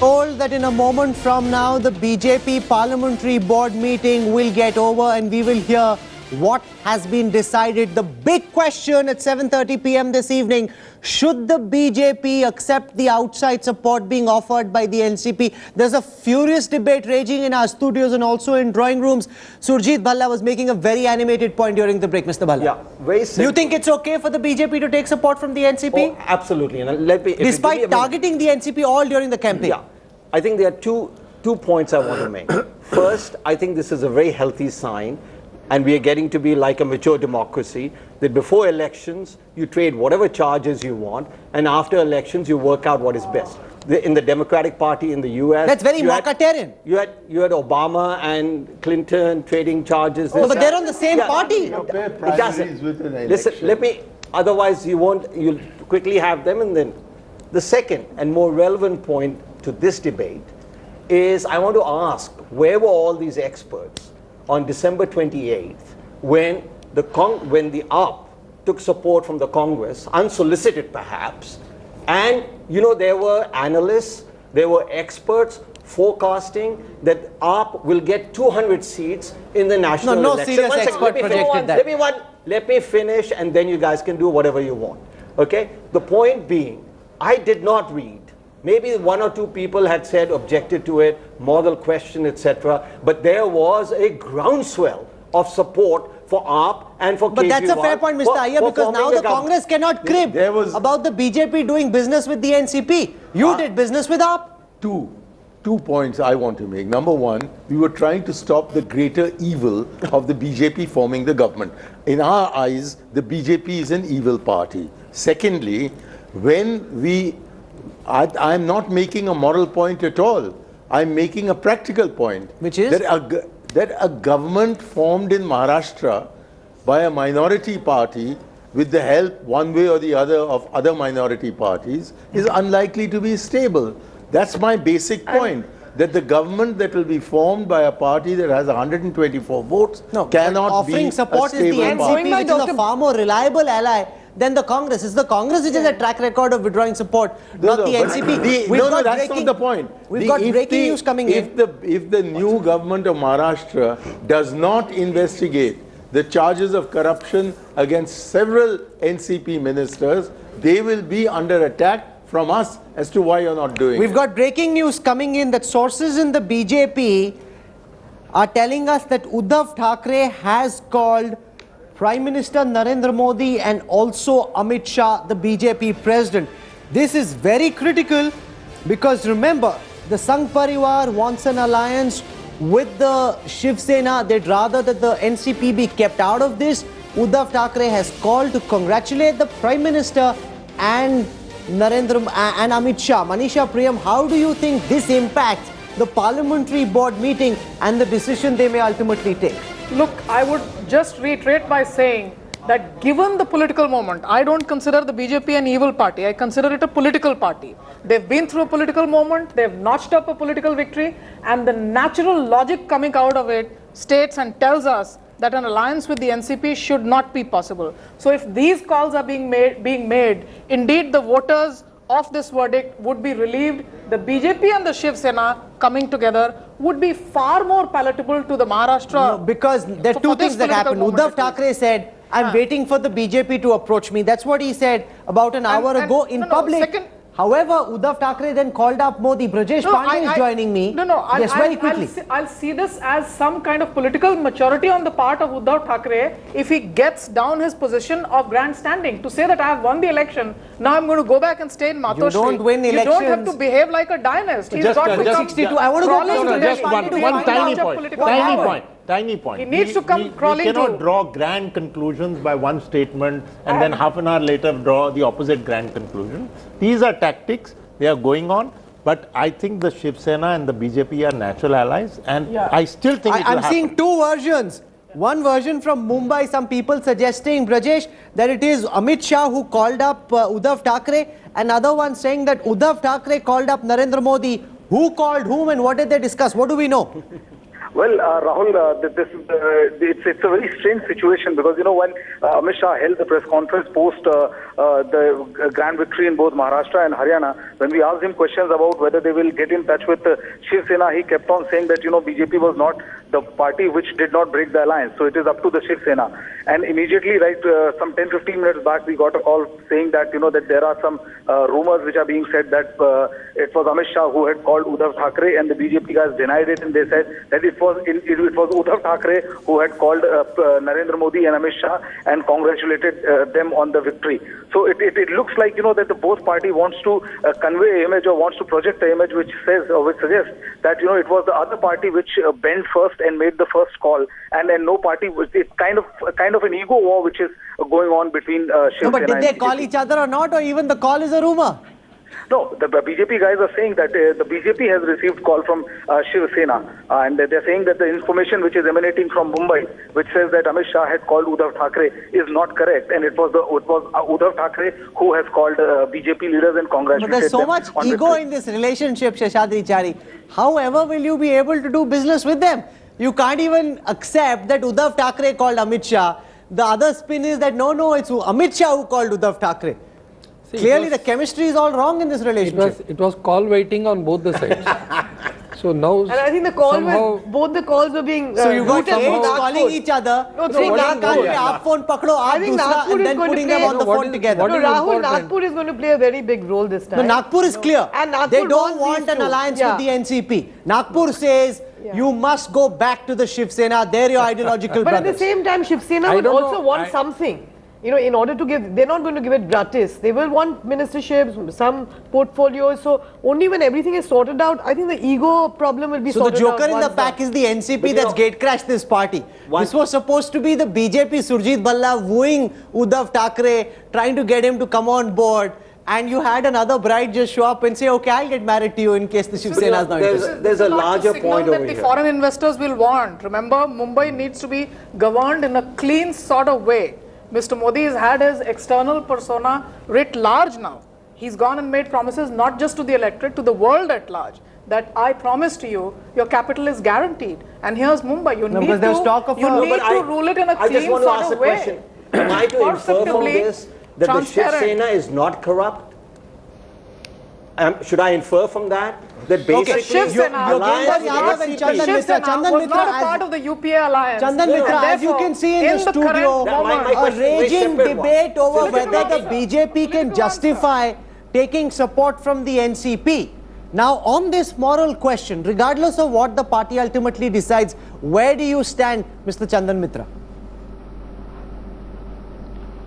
told that in a moment from now, the BJP parliamentary board meeting will get over and we will hear what has been decided. The big question at 7:30 p.m. this evening, should the BJP accept the outside support being offered by the NCP? There's a furious debate raging in our studios and also in drawing rooms. Surjit Bhalla was making a very animated point during the break, Mr. Bhalla. Yeah, very simple. You think it's okay for the BJP to take support from the NCP? Oh, absolutely. And let me, despite targeting the NCP all during the campaign. Yeah, I think there are two points I want to make. First, I think this is a very healthy sign, and we are getting to be like a mature democracy, that before elections, you trade whatever charges you want, and after elections, you work out what is best. In the Democratic Party in the US... That's very Marketarian. You had Obama and Clinton trading charges. No, but they're on the same party. It doesn't. Listen, let me... Otherwise, you'll quickly have them, and then... The second and more relevant point to this debate is, I want to ask, where were all these experts on December 28th, when the AAP took support from the Congress, unsolicited perhaps, and there were analysts, there were experts forecasting that AAP will get 200 seats in the national election. No serious expert projected that. Let me finish, and then you guys can do whatever you want. Okay? The point being, I did not read. Maybe one or two people had said, objected to it, moral question, etc. But there was a groundswell of support for AAP and for Kejriwal. But that's a fair point, Mr. Iyer, because now the Congress cannot crib about the BJP doing business with the NCP. You did business with AAP. Two points I want to make. Number one, we were trying to stop the greater evil of the BJP forming the government. In our eyes, the BJP is an evil party. Secondly, I'm not making a moral point at all. I'm making a practical point. Which is? That a government formed in Maharashtra by a minority party with the help one way or the other of other minority parties is unlikely to be stable. That's my basic point. That the government that will be formed by a party that has 124 votes cannot be offering support is the NCP, which is a far more reliable ally than the Congress. It's the Congress which has a track record of withdrawing support, not the NCP. That's not the point. We've got breaking news coming in. If the new government of Maharashtra does not investigate the charges of corruption against several NCP ministers, they will be under attack from us as to why you're not doing it. We've got breaking news coming in that sources in the BJP are telling us that Uddhav Thackeray has called Prime Minister Narendra Modi and also Amit Shah, the BJP president. This is very critical because remember, the Sangh Parivar wants an alliance with the Shiv Sena. They'd rather that the NCP be kept out of this. Uddhav Thackeray has called to congratulate the Prime Minister and Amit Shah. Manisha Priyam, how do you think this impacts the parliamentary board meeting and the decision they may ultimately take? Look, I would just reiterate by saying that given the political moment, I don't consider the BJP an evil party. I consider it a political party. They've been through a political moment, they've notched up a political victory, and the natural logic coming out of it states and tells us that an alliance with the NCP should not be possible. So if these calls are being made, indeed the voters of this verdict would be relieved. The BJP and the Shiv Sena coming together would be far more palatable to the Maharashtra. No, because there are two things that happened. Uddhav Thackeray said, I'm waiting for the BJP to approach me. That's what he said about an hour ago in public. However, Uddhav Thackeray then called up Modi. Brajesh Pandey is joining me. Very quickly. I'll see this as some kind of political maturity on the part of Uddhav Thackeray if he gets down his position of grandstanding. To say that I have won the election, now I'm going to go back and stay in Matoshri. You don't win elections. You don't have to behave like a dynast. He's got to come 62. I want to go just one tiny point. He needs to come crawling We cannot draw grand conclusions by one statement and then half an hour later draw the opposite grand conclusion. These are tactics. They are going on. But I think the Shiv Sena and the BJP are natural allies. And I still think it will happen. I'm seeing two versions. One version from Mumbai, some people suggesting, Brajesh, that it is Amit Shah who called up Uddhav Thackeray. Another one saying that Uddhav Thackeray called up Narendra Modi. Who called whom and what did they discuss? What do we know? Well, Rahul, it's a very strange situation because, when Amit Shah held the press conference post the grand victory in both Maharashtra and Haryana, when we asked him questions about whether they will get in touch with Shiv Sena, he kept on saying that, BJP was not the party which did not break the alliance. So it is up to the Shiv Sena. And immediately, some 10-15 minutes back, we got a call saying that, that there are some rumors which are being said that it was Amit Shah who had called Uddhav Thackeray, and the BJP guys denied it, and they said that it was Uddhav Thackeray who had called Narendra Modi and Amit Shah and congratulated them on the victory. So it looks like, that the both party wants to convey an image or wants to project an image which says or which suggests that, it was the other party which bent first and made the first call, and then no party was. It's kind of an ego war which is going on between Shiv Sena. No, but did and they BJP. call each other or not, or even the call is a rumor? No, the BJP guys are saying that the BJP has received call from Shiv Sena, and they're saying that the information which is emanating from Mumbai, which says that Amit Shah had called Uddhav Thackeray, is not correct, and it was Uddhav Thackeray who has called BJP leaders and congratulated them. But there's so much ego in this relationship, Sheshadri Chari. However will you be able to do business with them? You can't even accept that Uddhav Thackeray called Amit Shah. The other spin is that no, it's Amit Shah who called Uddhav Thackeray. See, clearly the chemistry is all wrong in this relationship. It was call waiting on both the sides. So now, and I think the call was, both the calls were being so you got aides calling each other. No, I think Nagpur and is then going putting to play, them on the phone together. No, Rahul, Nagpur is going to play a very big role this time. No, Nagpur is clear. And Nagpur they don't want an alliance with the NCP. Nagpur says you must go back to the Shiv Sena. They're your ideological but brothers. At the same time, Shiv Sena would also want something. In order to give, they're not going to give it gratis. They will want ministerships, some portfolios. So only when everything is sorted out, I think the ego problem will be sorted out. So the joker in the pack is the NCP that's gatecrashed this party. This was supposed to be the BJP, Surjit Balla wooing Uddhav Thackeray, trying to get him to come on board. And you had another bride just show up and say, okay, I'll get married to you in case the Shiv Sena is not interested. There's a larger point over that the here. foreign investors will want. Remember, Mumbai needs to be governed in a clean sort of way. Mr. Modi has had his external persona writ large now. He's gone and made promises not just to the electorate, to the world at large, that I promise to you, your capital is guaranteed. And here's Mumbai. You need to rule it in a clean sort of way. I just want to ask a question. Am I to infer from this that the Shiv Sena is not corrupt? Should I infer from that? That basically Shiv Sena was not a part of the UPA alliance. Chandan Mitra, as you can see in the studio, a raging debate over whether the BJP can justify taking support from the NCP. Now, on this moral question, regardless of what the party ultimately decides, where do you stand, Mr. Chandan Mitra?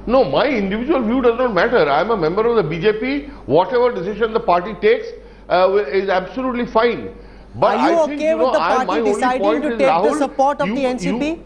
No, my individual view does not matter. I am a member of the BJP. Whatever decision the party takes is absolutely fine. But are you okay with the party deciding to take the support of the NCP?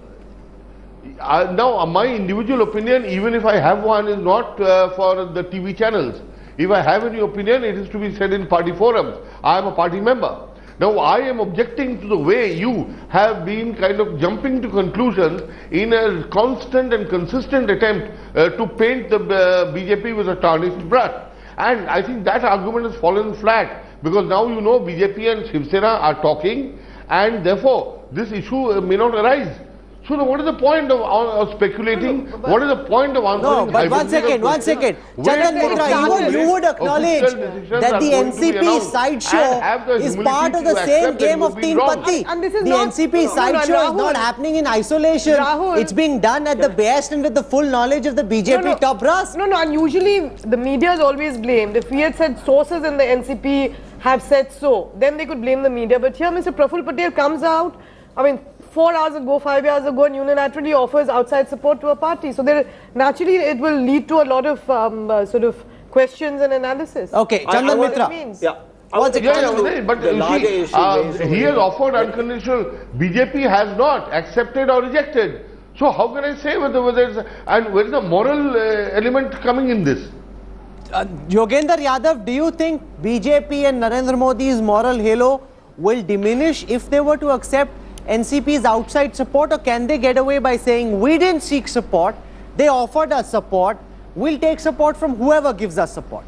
Now, my individual opinion, even if I have one, is not for the TV channels. If I have any opinion, it is to be said in party forums. I am a party member. Now, I am objecting to the way you have been kind of jumping to conclusions in a constant and consistent attempt to paint the BJP with a tarnished brush. And I think that argument has fallen flat because now BJP and Shiv Sena are talking and therefore this issue may not arise. So what is the point of speculating? What is the point of answering? No, but one second. Chandan Mitra, you would acknowledge that the NCP sideshow is part of the same game of Teen Patti. The NCP sideshow is not happening in isolation. It's being done at the best and with the full knowledge of the BJP top brass. No, and usually the media is always blamed. If we had said sources in the NCP have said so, then they could blame the media. But here Mr. Praful Patel comes out, 4 hours ago, 5 years ago, and unilaterally offers outside support to a party. So naturally, it will lead to a lot of sort of questions and analysis. Okay, Chandan Mitra. But he has offered unconditional. BJP has not accepted or rejected. So how can I say whether it's, and where is the moral element coming in this? Yogendra Yadav, do you think BJP and Narendra Modi's moral halo will diminish if they were to accept NCP's outside support, or can they get away by saying we didn't seek support, they offered us support, we'll take support from whoever gives us support?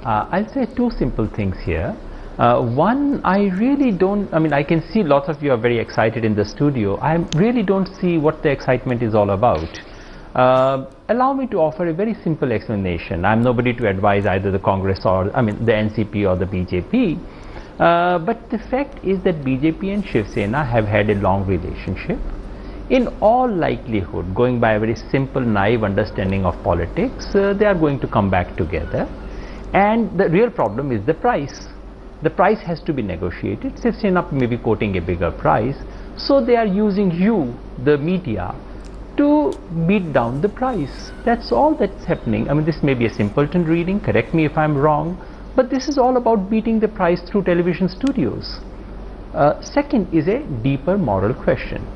I'll say two simple things here. One, I really don't, I mean, I can see lots of you are very excited in the studio. I really don't see what the excitement is all about. Allow me to offer a very simple explanation. I'm nobody to advise either the Congress or, I mean, the NCP or the BJP. But the fact is that BJP and Shiv Sena have had a long relationship. In all likelihood, going by a very simple, naive understanding of politics, they are going to come back together. And the real problem is the price. The price has to be negotiated. Shiv Sena may be quoting a bigger price. So they are using you, the media, to beat down the price. That's all that's happening. I mean, this may be a simpleton reading, correct me if I'm wrong, but this is all about beating the price through television studios. Second is a deeper moral question.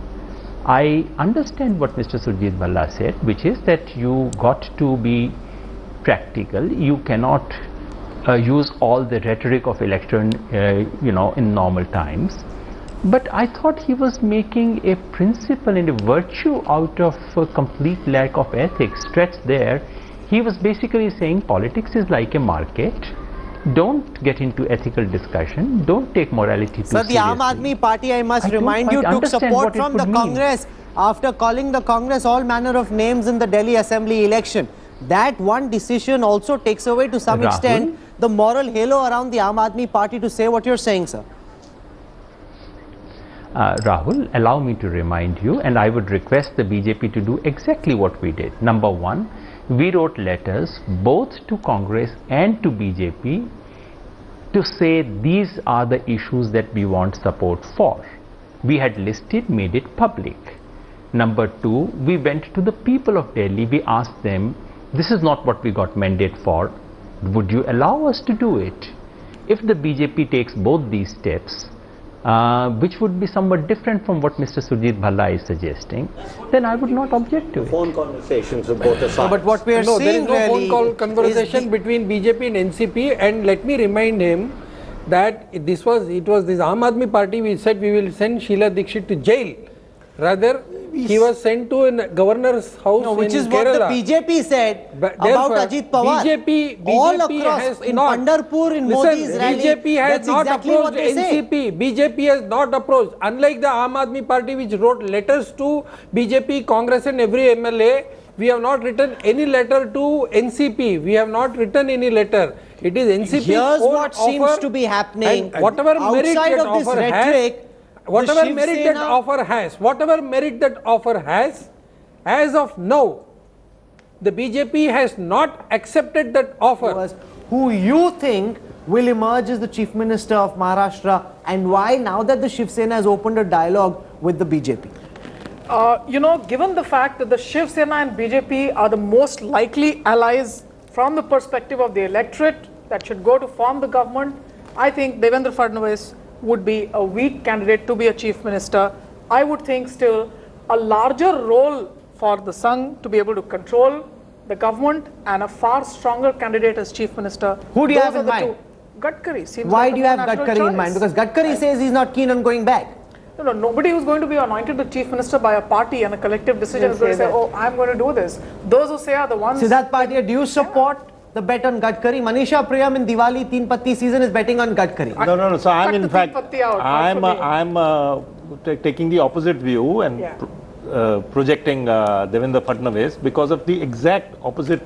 I understand what Mr. Surjit Bhalla said, which is that you got to be practical. You cannot use all the rhetoric of election, in normal times. But I thought he was making a principle and a virtue out of a complete lack of ethics stretched there. He was basically saying politics is like a market. Don't get into ethical discussion. Don't take morality too seriously. Sir, the Aam Aadmi Party, I must remind you, took support from the Congress after calling the Congress all manner of names in the Delhi Assembly election. That one decision also takes away to some extent the moral halo around the Aam Aadmi Party to say what you're saying, sir. Rahul, allow me to remind you, and I would request the BJP to do exactly what we did. Number one, we wrote letters both to Congress and to BJP to say these are the issues that we want support for. We had listed, made it public. Number two, we went to the people of Delhi. We asked them, this is not what we got mandate for. Would you allow us to do it? If the BJP takes both these steps, which would be somewhat different from what Mr. Surjit Bhalla is suggesting, then I would not object to it. Phone conversations with both the sides. But what we are seeing there is no phone call conversation between BJP and NCP, and let me remind him that it was this Aam Aadmi Party we said we will send Sheila Dikshit to jail. Rather, he was sent to a governor's house which in is Kerala. what the BJP said about Ajit Pawar. BJP all across has in not, Pandharpur, in Modi's rally, BJP has that's not exactly approached what they say. NCP. BJP has not approached. Unlike the Aam Aadmi Party which wrote letters to BJP, Congress and every MLA, we have not written any letter to NCP. We have not written any letter. It is NCP's Here's own what offer, seems to be happening. and whatever merit Outside that of this offer rhetoric, has, whatever Shiv merit Sena- that offer has, whatever merit that offer has, as of now, the BJP has not accepted that offer. Who you think will emerge as the Chief Minister of Maharashtra, and why now that the Shiv Sena has opened a dialogue with the BJP? Given the fact that the Shiv Sena and BJP are the most likely allies from the perspective of the electorate that should go to form the government, I think Devendra Fadnavis would be a weak candidate to be a Chief Minister. I would think still a larger role for the Sangh to be able to control the government and a far stronger candidate as Chief Minister. Who do you have in mind? Gadkari. Seems Why like do you have Gadkari in mind? Because Gadkari says he's not keen on going back. No, nobody who's going to be anointed the Chief Minister by a party and a collective decision is going to say, oh, I'm going to do this. Those who say are the ones... Siddharth Patia, do you support the bet on Gadkari? Manisha Priyam in Diwali Teen Patti season is betting on Gadkari. No. So I'm in fact, I'm taking the opposite view and projecting Devendra Fadnavis because of the exact opposite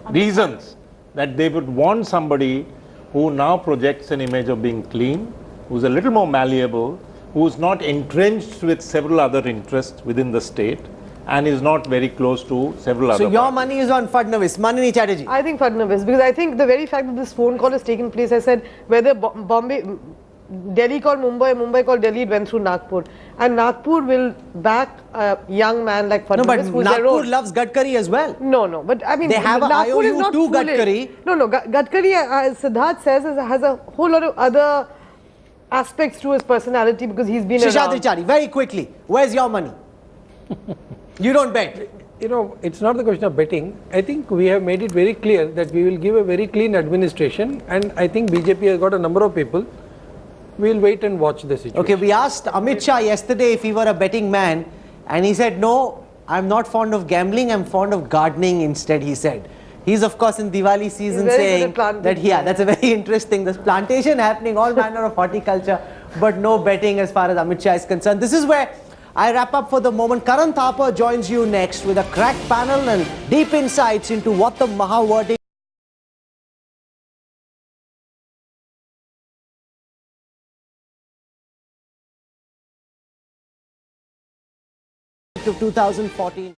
reasons that they would want somebody who now projects an image of being clean, who's a little more malleable, who's not entrenched with several other interests within the state, and is not very close to several other So your parties. money is on Fadnavis, Manini Chatterjee. I think Fadnavis, because I think the very fact that this phone call has taken place, I said whether Delhi called Mumbai, Mumbai called Delhi, it went through Nagpur. And Nagpur will back a young man like Fadnavis. No, but Nagpur loves Gadkari as well. No, but I mean, they have a Nagpur IOU is not to foolish. Gadkari. No, Gadkari, as Siddharth says, has a whole lot of other aspects to his personality because he's been Shishadri around. Chari, very quickly, where's your money? You don't bet. It's not the question of betting. I think we have made it very clear that we will give a very clean administration, and I think BJP has got a number of people. We'll wait and watch the situation. Okay, we asked Amit Shah yesterday if he were a betting man, and he said, no, I'm not fond of gambling, I'm fond of gardening instead, he said. He's of course in Diwali season very good saying at planting. that, yeah, that's a very interesting. There's plantation happening, all manner of horticulture, but no betting as far as Amit Shah is concerned. This is where I wrap up for the moment. Karan Thapar joins you next with a crack panel and deep insights into what the Maha verdict of 2014.